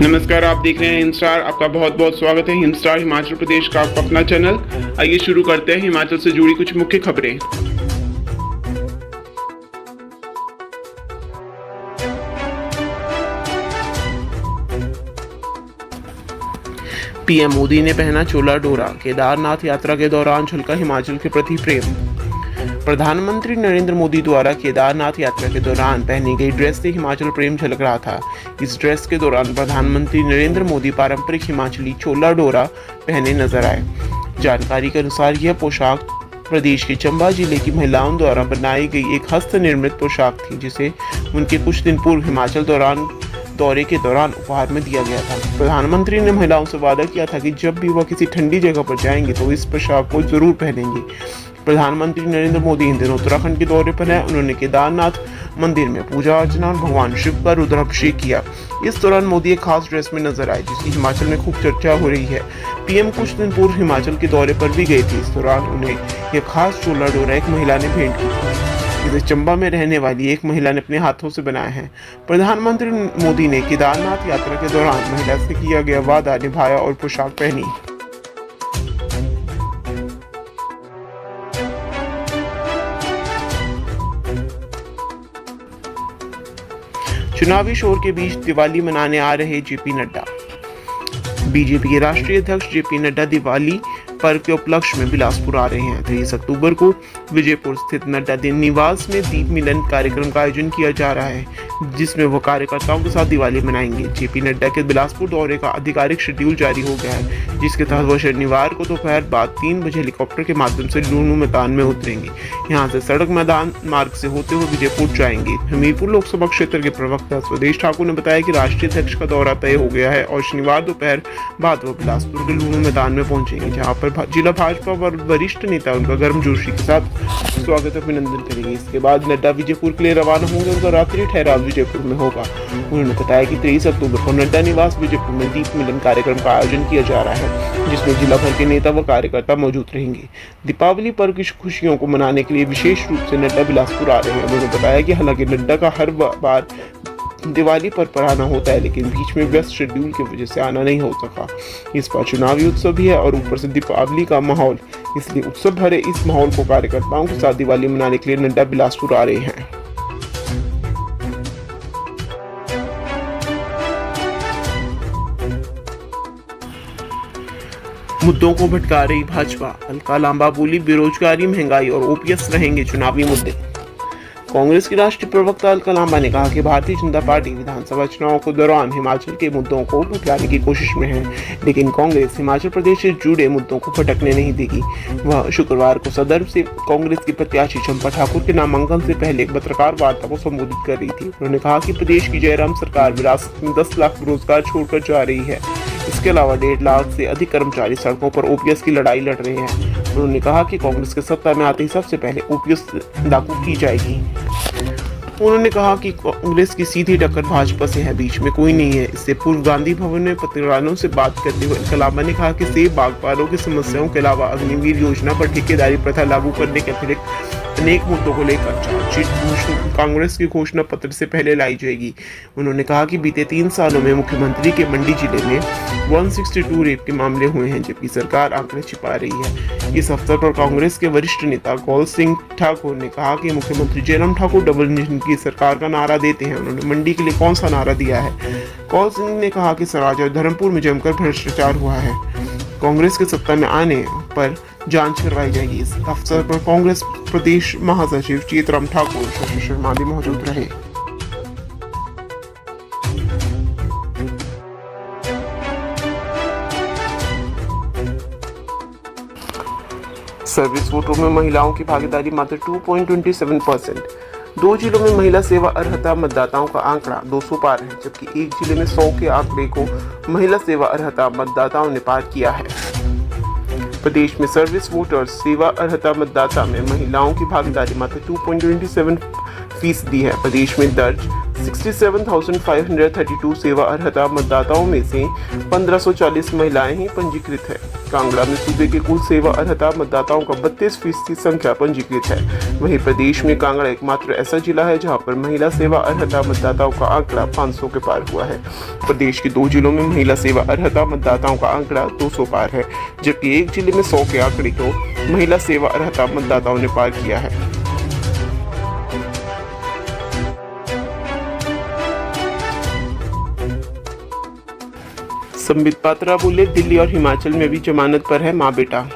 नमस्कार, आप देख रहे हैं हिमस्टार। आपका बहुत बहुत स्वागत है हिमस्टार हिमाचल प्रदेश का आपका अपना चैनल। आइए शुरू करते हैं हिमाचल से जुड़ी कुछ मुख्य खबरें। पीएम मोदी ने पहना चोला डोरा, केदारनाथ यात्रा के दौरान झलका हिमाचल के प्रति प्रेम। प्रधानमंत्री नरेंद्र मोदी द्वारा केदारनाथ यात्रा के दौरान पहनी गई ड्रेस से हिमाचल प्रेम झलक रहा था। इस ड्रेस के दौरान प्रधानमंत्री नरेंद्र मोदी पारंपरिक हिमाचली चोला डोरा पहने नजर आए। जानकारी के अनुसार यह पोशाक प्रदेश के चंबा जिले की महिलाओं द्वारा बनाई गई एक हस्त निर्मित पोशाक थी, जिसे उनके कुछ दिन पूर्व हिमाचल दौरे के दौरान उपहार में दिया गया था। प्रधानमंत्री ने महिलाओं से वादा किया था कि जब भी वह किसी ठंडी जगह पर जाएंगे तो इस पोशाक को जरूर पहनेंगे। प्रधानमंत्री नरेंद्र मोदी इन दिनों उत्तराखंड के दौरे पर हैं। उन्होंने केदारनाथ मंदिर में पूजा अर्चना और भगवान शिव का रुद्राभिषेक किया। इस दौरान मोदी एक खास ड्रेस में नजर आए, जिसकी हिमाचल में खूब चर्चा हो रही है। पीएम कुछ दिन पूर्व हिमाचल के दौरे पर भी गए थे। इस दौरान उन्हें यह खास चोला डोरा एक महिला ने भेंट की थी, जिसे चंबा में रहने वाली एक महिला ने अपने हाथों से बनाया है। प्रधानमंत्री मोदी ने केदारनाथ यात्रा के दौरान महिला से किया गया वादा निभाया और पोशाक पहनी। चुनावी शोर के बीच दिवाली मनाने आ रहे जेपी नड्डा। बीजेपी के राष्ट्रीय अध्यक्ष जेपी नड्डा दिवाली पर्व के उपलक्ष्य में बिलासपुर आ रहे हैं। 23 अक्टूबर को विजयपुर स्थित नड्डा निवास में दीप मिलन कार्यक्रम का आयोजन किया जा रहा है, जिसमें वो कार्यकर्ताओं के साथ दिवाली मनाएंगे। जेपी नड्डा के बिलासपुर दौरे का आधिकारिक शेड्यूल जारी हो गया है, जिसके तहत वो शनिवार को दोपहर बाद 3 बजे हेलीकॉप्टर के माध्यम से लूनू मैदान में उतरेंगे। यहाँ से सड़क मैदान मार्ग से होते हुए विजयपुर जाएंगे। हमीरपुर लोकसभा क्षेत्र के प्रवक्ता स्वदेश ठाकुर ने बताया कि राष्ट्रीय अध्यक्ष का दौरा तय हो गया है और शनिवार दोपहर बाद वो बिलासपुर के लूनू मैदान में पहुंचेंगे, जहाँ पर जिला भाजपा वरिष्ठ नेता उनका गर्मजोशी के साथ स्वागत अभिनंदन करेंगे। इसके बाद नड्डा विजयपुर के लिए रवाना होंगे। उनका रात्रि ठहराव विजयपुर में होगा। उन्होंने बताया कि 23 अक्टूबर को नड्डा निवास विजयपुर में दीप मिलन कार्यक्रम का आयोजन किया जा रहा है, जिसमें जिला भर के नेता व कार्यकर्ता मौजूद रहेंगे। दीपावली पर्व की खुशियों को मनाने के लिए विशेष रूप से नड्डा बिलासपुर आ रहे हैं। उन्होंने बताया कि हालांकि नड्डा का हर बार दिवाली पर आना होता है, लेकिन बीच में व्यस्त शेड्यूल की वजह से आना नहीं हो सका। इस बार चुनावी उत्सव भी है और ऊपर से दीपावली का माहौल, इसलिए उत्सव भरे इस माहौल को कार्यकर्ताओं के साथ दिवाली मनाने के लिए नड्डा बिलासपुर आ रहे हैं। मुद्दों को भटका रही भाजपा। अलका लांबा बोली, बेरोजगारी, महंगाई और ओपीएस रहेंगे चुनावी मुद्दे। कांग्रेस की राष्ट्रीय प्रवक्ता अलका लांबा ने कहा कि भारतीय जनता पार्टी विधानसभा चुनाव के दौरान हिमाचल के मुद्दों को भटकाने की कोशिश में है, लेकिन कांग्रेस हिमाचल प्रदेश से जुड़े मुद्दों को भटकने नहीं देगी। वह शुक्रवार को सदर से कांग्रेस की प्रत्याशी चंपा ठाकुर के नामांकन से पहले एक पत्रकार वार्ता को संबोधित कर रही थी। उन्होंने कहा कि प्रदेश की जयराम सरकार विरासत में 10 लाख रोजगार छोड़कर जा रही है। इसके अलावा 1.5 लाख से अधिक कर्मचारी सड़कों पर ओपीएस की लड़ाई लड़ रहे हैं। उन्होंने कहा कि कांग्रेस के सत्ता में आते ही सबसे पहले ओपीएस लागू की जाएगी। उन्होंने कहा कि कांग्रेस की सीधी टक्कर भाजपा से है, बीच में कोई नहीं है। इससे पूर्व गांधी भवन में पत्रकारों से बात करते हुए अलका लांबा ने कहा कि सेब बागवानों की समस्याओं के अलावा अग्निवीर योजना पर ठेकेदारी प्रथा लागू करने के अतिरिक्त अनेक मुद्दों को लेकर चार्जशीट कांग्रेस के घोषणा पत्र से पहले लाई जाएगी। उन्होंने कहा कि बीते 3 सालों में मुख्यमंत्री के मंडी जिले में 162 रेप के मामले हुए हैं, जबकि सरकार आंकड़े छिपा रही है। इस अवसर पर कांग्रेस के वरिष्ठ नेता कौल सिंह ठाकुर ने कहा कि मुख्यमंत्री जयराम ठाकुर डबल इंजन की सरकार का नारा देते हैं। उन्होंने मंडी के लिए कौन सा नारा दिया है? कौल सिंह ने कहा कि सराज और धर्मपुर में जमकर भ्रष्टाचार हुआ है। कांग्रेस के सत्ता में आने पर जांच करवाई जाएगी। इस अवसर पर कांग्रेस प्रदेश महासचिव चेतराम ठाकुर, शशि शर्मा भी मौजूद रहे। सर्विस वोटों में महिलाओं की भागीदारी मात्र 2.27%। 2 जिलों में महिला सेवा अर्हता मतदाताओं का आंकड़ा 200 पार है, जबकि एक जिले में 100 के आंकड़े को महिला सेवा अर्हता मतदाताओं ने पार किया है। प्रदेश में सर्विस वोटर्स सेवा अर्हता मतदाता में महिलाओं की भागीदारी मात्र 2.27% है। प्रदेश में दर्ज 67,532 सेवा अर्हता मतदाताओं में से 1540 महिलाएं ही पंजीकृत है। कांगड़ा में सूबे के कुल सेवा अर्हता मतदाताओं का 32% संख्या पंजीकृत है। वहीं प्रदेश में कांगड़ा एकमात्र ऐसा जिला है जहां पर महिला सेवा अर्हता मतदाताओं का आंकड़ा 500 के पार हुआ है। प्रदेश के 2 जिलों में महिला सेवा अर्हता मतदाताओं का आंकड़ा 200 पार है, जबकि एक जिले में 100 के आंकड़े को महिला सेवा अर्हता मतदाताओं ने पार किया है। संबित पात्रा बोले, दिल्ली और हिमाचल में भी जमानत पर है मां बेटा।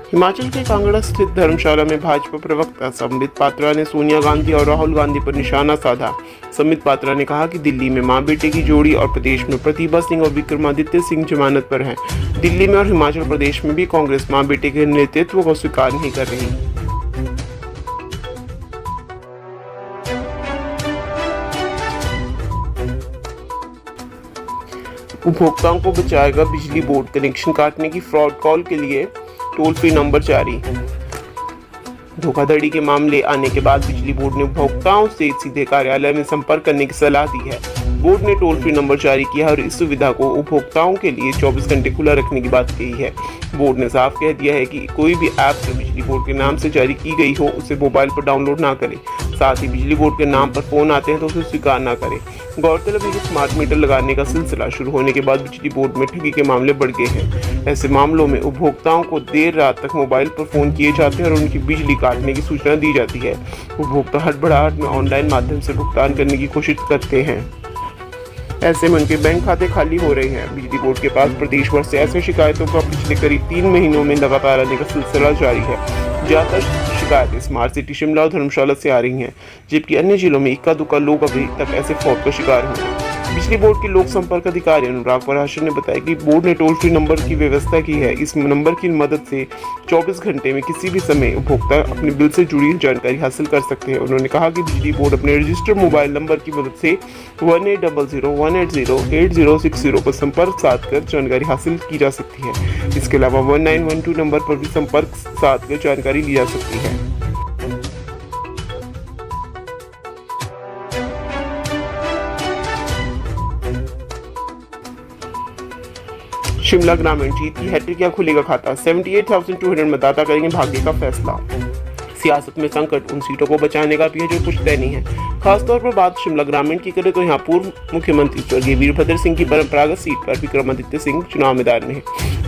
हिमाचल के कांगड़ा स्थित धर्मशाला में भाजपा प्रवक्ता संबित पात्रा ने सोनिया गांधी और राहुल गांधी पर निशाना साधा। संबित पात्रा ने कहा कि दिल्ली में मां बेटे की जोड़ी और प्रदेश में प्रतिभा सिंह और विक्रमादित्य सिंह जमानत पर हैं। दिल्ली में और हिमाचल प्रदेश में भी कांग्रेस मां बेटे के नेतृत्व को स्वीकार नहीं कर रही। उपभोक्ताओं को बचाएगा बिजली बोर्ड, कनेक्शन काटने की फ्रॉड कॉल के लिए टोल फ्री नंबर जारी। धोखाधड़ी के मामले आने के बाद बिजली बोर्ड ने उपभोक्ताओं से सीधे कार्यालय में संपर्क करने की सलाह दी है। बोर्ड ने टोल फ्री नंबर जारी किया और इस सुविधा को उपभोक्ताओं के लिए 24 घंटे खुला रखने की बात कही है। बोर्ड ने साफ कह दिया है कि कोई भी ऐप जो बिजली बोर्ड के नाम से जारी की गई हो उसे मोबाइल पर डाउनलोड ना करें। साथ ही बिजली बोर्ड के नाम पर फोन आते हैं तो उसे स्वीकार ना करें। गौरतलब है कि स्मार्ट मीटर लगाने का सिलसिला शुरू होने के बाद बिजली बोर्ड में ठगी के मामले बढ़ गए हैं। ऐसे मामलों में उपभोक्ताओं को देर रात तक मोबाइल पर फोन किए जाते हैं और उनकी बिजली काटने की सूचना दी जाती है। उपभोक्ता हड़बड़ाहट में ऑनलाइन माध्यम से भुगतान करने की कोशिश करते हैं। ऐसे में उनके बैंक खाते खाली हो रहे हैं। बिजली बोर्ड के पास प्रदेश भर से ऐसे शिकायतों का पिछले करीब 3 महीनों में लगातार आने का सिलसिला जारी है। ज्यादातर शिकायतें स्मार्ट सिटी शिमला और धर्मशाला से आ रही हैं, जबकि अन्य जिलों में इक्का दुक्का लोग अभी तक ऐसे फ्रॉड का शिकार हुए हैं। बिजली बोर्ड के लोक संपर्क अधिकारी अनुराग पराशर ने बताया कि बोर्ड ने टोल फ्री नंबर की व्यवस्था की है। इस नंबर की मदद से 24 घंटे में किसी भी समय उपभोक्ता अपने बिल से जुड़ी जानकारी हासिल कर सकते हैं। उन्होंने कहा कि बिजली बोर्ड अपने रजिस्टर्ड मोबाइल नंबर की मदद से 1800-180-8060 पर संपर्क साध कर जानकारी हासिल की जा सकती है। इसके अलावा 1912 नंबर पर भी संपर्क साध कर जानकारी ली जा सकती है। शिमला ग्रामीण जीत की हैट्रिक या खुलेगा खाता, 78,200 मतदाता करेंगे भाग्य का फैसला। सियासत में संकट उन सीटों को बचाने का भी है जो कुछ तय नहीं है। खासतौर पर बात शिमला ग्रामीण की करें तो यहाँ पूर्व मुख्यमंत्री स्वर्गीय वीरभद्र सिंह की परंपरागत सीट पर विक्रमादित्य सिंह चुनाव मैदान में है।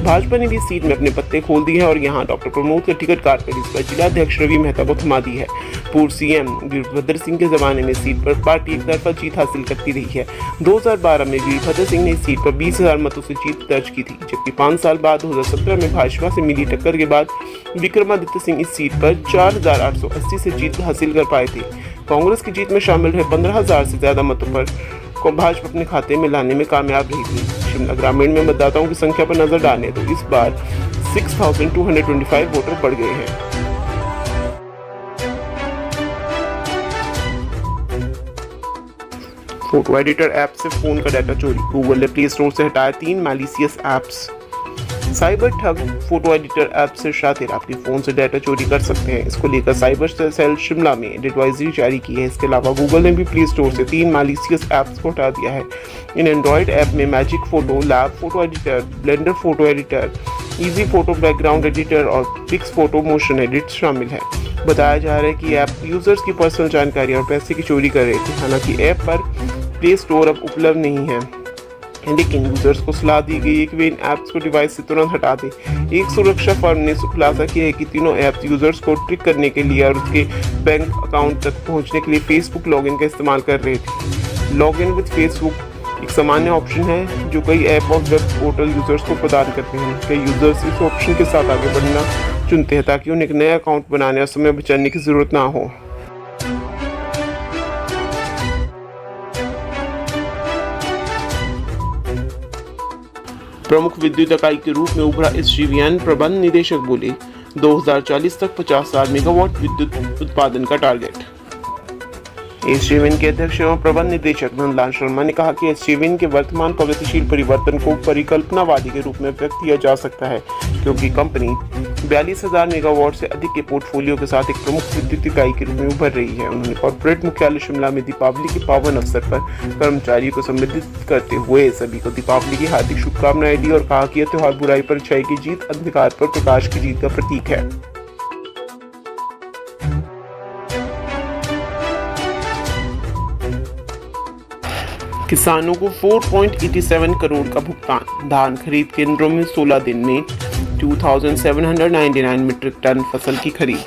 भाजपा ने भी सीट में अपने पत्ते खोल दिए हैं और यहाँ डॉक्टर प्रमोद का टिकट काटकर इस पर जिलाध्यक्ष रवि मेहता को थमा दी है। पूर्व सीएम वीरभद्र सिंह के जमाने में सीट पर पार्टी एक तरफा जीत हासिल करती रही है। 2012 में वीरभद्र सिंह ने इस सीट पर 20,000 मतों से जीत दर्ज की थी, जबकि 5 साल बाद 2017 में भाजपा से मिली टक्कर के बाद विक्रमादित्य सिंह इस सीट पर 4,880 से जीत हासिल कर पाए थे। कांग्रेस की जीत में शामिल रहे 15,000 से ज्यादा मतों पर को भाजपा अपने खाते में लाने में कामयाब रही थी। शिमला ग्रामीण में मतदाताओं की संख्या पर नजर डालें तो इस बार 6,225 वोटर बढ़ गए हैं। फोटो एडिटर ऐप से फोन का डाटा चोरी, गूगल ने प्ले स्टोर से हटाया 3 मैलिशियस ऐप्स। साइबर ठग फोटो एडिटर ऐप से शातिर आपके फोन से डाटा चोरी कर सकते हैं। इसको लेकर साइबर सेल शिमला में एडवाइजरी जारी की है। इसके अलावा गूगल ने भी प्ले स्टोर से 3 मैलिशियस ऐप्स को हटा दिया है। इन एंड्रॉयड ऐप में magic photo, lab photo editor, blender photo editor, easy photo background editor और पिक्स फोटो मोशन एडिट शामिल है। बताया जा रहा है कि ऐप यूजर्स की पर्सनल जानकारी और पैसे की चोरी कर रहे थे। हालांकि ऐप पर प्ले स्टोर अब उपलब्ध नहीं है, लेकिन यूजर्स को सलाह दी गई है कि वे इन ऐप्स को डिवाइस से तुरंत हटा दें। एक सुरक्षा फर्म ने खुलासा किया है कि तीनों ऐप्स यूजर्स को ट्रिक करने के लिए और उसके बैंक अकाउंट तक पहुंचने के लिए फेसबुक लॉगिन का इस्तेमाल कर रहे थे। लॉगिन विद फेसबुक एक सामान्य ऑप्शन है जो कई ऐप और वेब पोर्टल यूजर्स को प्रदान करते हैं। कई यूजर्स इस ऑप्शन के साथ आगे बढ़ना चुनते हैं ताकि उन्हें एक नया अकाउंट बनाने और समय बचाने की जरूरत ना हो। प्रमुख विद्युत इकाई के रूप में उभरा SJVN प्रबंध निदेशक बोले, 2040 तक 50,000 मेगावाट विद्युत उत्पादन का टारगेट। SJVN के अध्यक्ष एवं प्रबंध निदेशक नंदलाल शर्मा ने कहा कि SJVN के वर्तमान प्रगतिशील परिवर्तन को परिकल्पनावादी के रूप में व्यक्त किया जा सकता है, क्योंकि कंपनी 42,000 मेगावाट से अधिक के पोर्टफोलियो के साथ एक प्रमुख विद्युत इकाई के रूप में उभर रही है। उन्होंने कॉर्पोरेट मुख्यालय शिमला में दीपावली के पावन अवसर पर कर्मचारियों को संबोधित करते हुए सभी को दीपावली की हार्दिक शुभकामनाएं दी और कहा कि यह त्योहार बुराई पर अच्छाई की जीत, अंधकार पर प्रकाश की जीत का प्रतीक है। किसानों को 4.87 करोड़ का भुगतान। धान खरीद केंद्रों में 16 दिन में 2,799 मीट्रिक टन फसल की खरीद।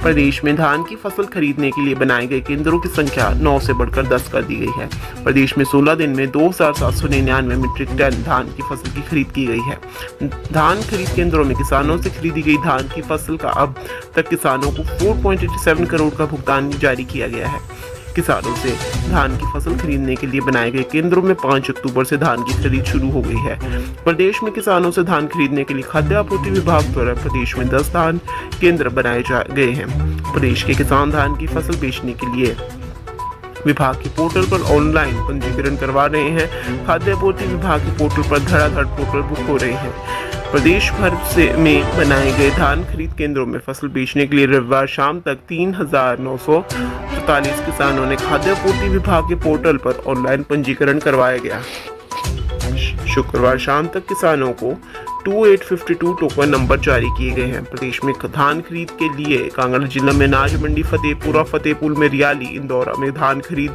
प्रदेश में धान की फसल खरीदने के लिए बनाए गए केंद्रों की संख्या 9 से बढ़कर 10 कर दी गई है। प्रदेश में 16 दिन में 2,799 मीट्रिक टन धान की फसल की खरीद की गई है। धान खरीद केंद्रों में किसानों से खरीदी गई धान की फसल का अब तक किसानों को 4.87 करोड़ का भुगतान जारी किया गया है। किसानों से धान की फसल खरीदने के लिए बनाए गए केंद्रों में 5 अक्टूबर से धान की खरीद शुरू हो गई है। प्रदेश में किसानों से धान खरीदने के लिए खाद्य आपूर्ति विभाग द्वारा प्रदेश में 10 धान केंद्र बनाए गए हैं। प्रदेश के किसान धान की फसल बेचने के लिए विभाग के पोर्टल पर ऑनलाइन पंजीकरण करवा रहे हैं। खाद्य आपूर्ति विभाग के पोर्टल पर धड़ाधड़ पोर्टल बुक हो रहे हैं। प्रदेश भर में बनाए गए धान खरीद केंद्रों में फसल बेचने के लिए रविवार शाम तक 3,944 किसानों ने खाद्य आपूर्ति विभाग के पोर्टल पर ऑनलाइन पंजीकरण करवाया गया। शुक्रवार शाम तक किसानों को 2852 टोकन नंबर जारी किए गए हैं। प्रदेश में धान खरीद के लिए कांगड़ा जिला में नाज मंडी, फतेहपुरा, फतेहपुर में रियाली, इंदौर में धान खरीद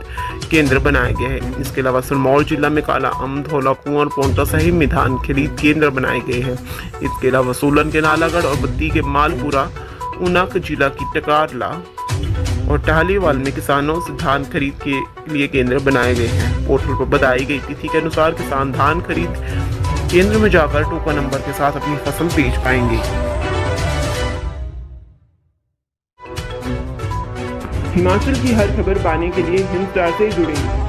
केंद्र बनाए गए हैं। इसके अलावा सिरमौर जिला में काला अम, धौलाकुआं और पोंटा साहिब में धान खरीद केंद्र बनाए गए हैं। इसके अलावा सोलन के नालागढ़ और बद्दी के मालपुरा, ऊना जिला की टकारला और टालीवाल में किसानों से धान खरीद के लिए केंद्र बनाए गए हैं। पोर्टल पर बताई गई तिथि के अनुसार किसान धान खरीद केंद्र में जाकर टोकन नंबर के साथ अपनी फसल बेच पाएंगे। हिमाचल की हर खबर पाने के लिए हिंद स्टार से जुड़ें।